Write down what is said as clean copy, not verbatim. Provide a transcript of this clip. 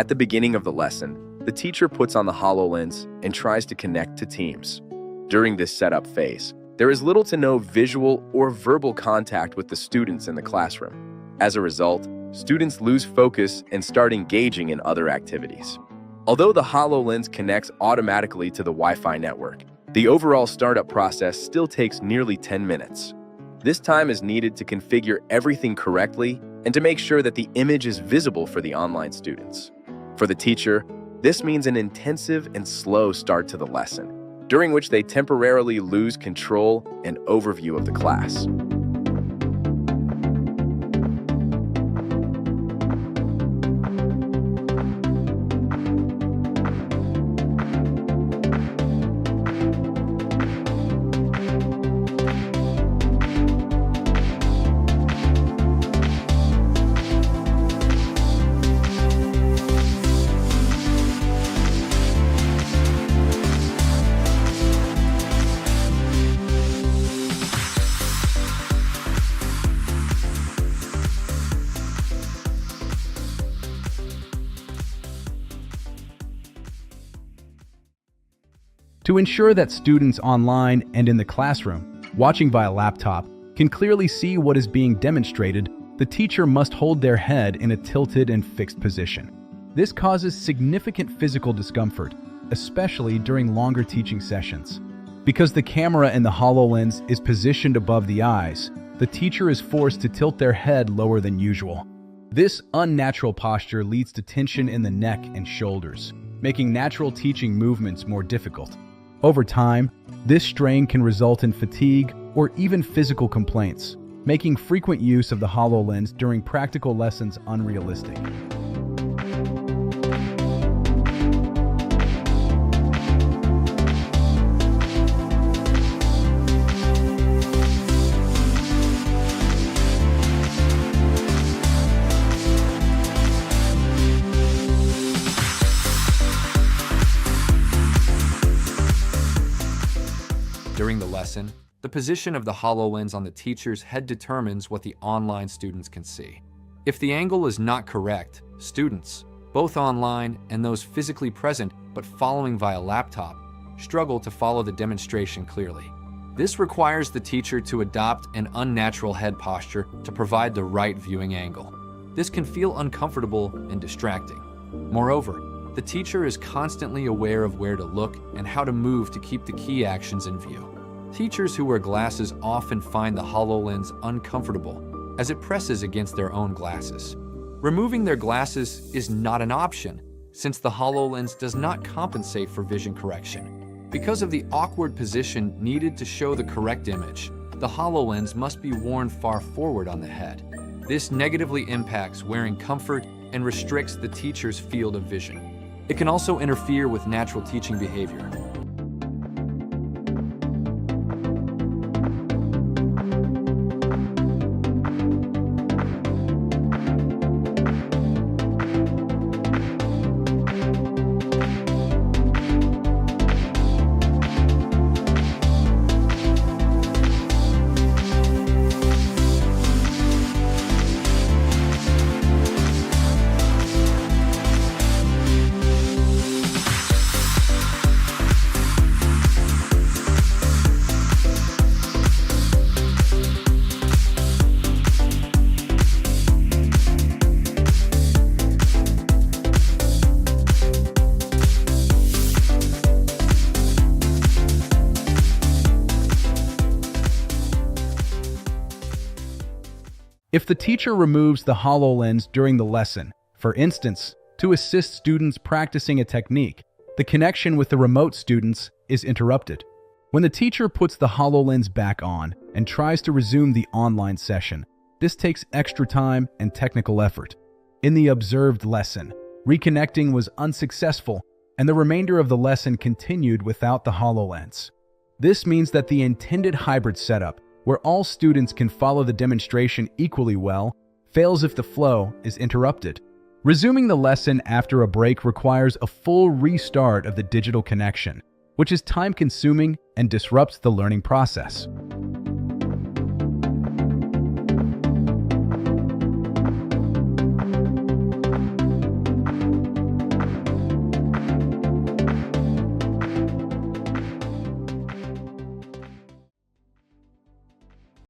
At the beginning of the lesson, the teacher puts on the HoloLens and tries to connect to teams. During this setup phase, there is little to no visual or verbal contact with the students in the classroom. As a result, students lose focus and start engaging in other activities. Although the HoloLens connects automatically to the Wi-Fi network, the overall startup process still takes nearly 10 minutes. This time is needed to configure everything correctly and to make sure that the image is visible for the online students. For the teacher, this means an intensive and slow start to the lesson, during which they temporarily lose control and overview of the class. To ensure that students online and in the classroom, watching via laptop, can clearly see what is being demonstrated, the teacher must hold their head in a tilted and fixed position. This causes significant physical discomfort, especially during longer teaching sessions. Because the camera in the HoloLens is positioned above the eyes, the teacher is forced to tilt their head lower than usual. This unnatural posture leads to tension in the neck and shoulders, making natural teaching movements more difficult. Over time, this strain can result in fatigue or even physical complaints, making frequent use of the HoloLens during practical lessons unrealistic. During the lesson, the position of the HoloLens on the teacher's head determines what the online students can see. If the angle is not correct, students, both online and those physically present but following via laptop, struggle to follow the demonstration clearly. This requires the teacher to adopt an unnatural head posture to provide the right viewing angle. This can feel uncomfortable and distracting. Moreover, the teacher is constantly aware of where to look and how to move to keep the key actions in view. Teachers who wear glasses often find the HoloLens uncomfortable as it presses against their own glasses. Removing their glasses is not an option, since the HoloLens does not compensate for vision correction. Because of the awkward position needed to show the correct image, the HoloLens must be worn far forward on the head. This negatively impacts wearing comfort and restricts the teacher's field of vision. It can also interfere with natural teaching behavior. If the teacher removes the HoloLens during the lesson, for instance, to assist students practicing a technique, the connection with the remote students is interrupted. When the teacher puts the HoloLens back on and tries to resume the online session, this takes extra time and technical effort. In the observed lesson, reconnecting was unsuccessful, and the remainder of the lesson continued without the HoloLens. This means that the intended hybrid setup, where all students can follow the demonstration equally well, fails if the flow is interrupted. Resuming the lesson after a break requires a full restart of the digital connection, which is time-consuming and disrupts the learning process.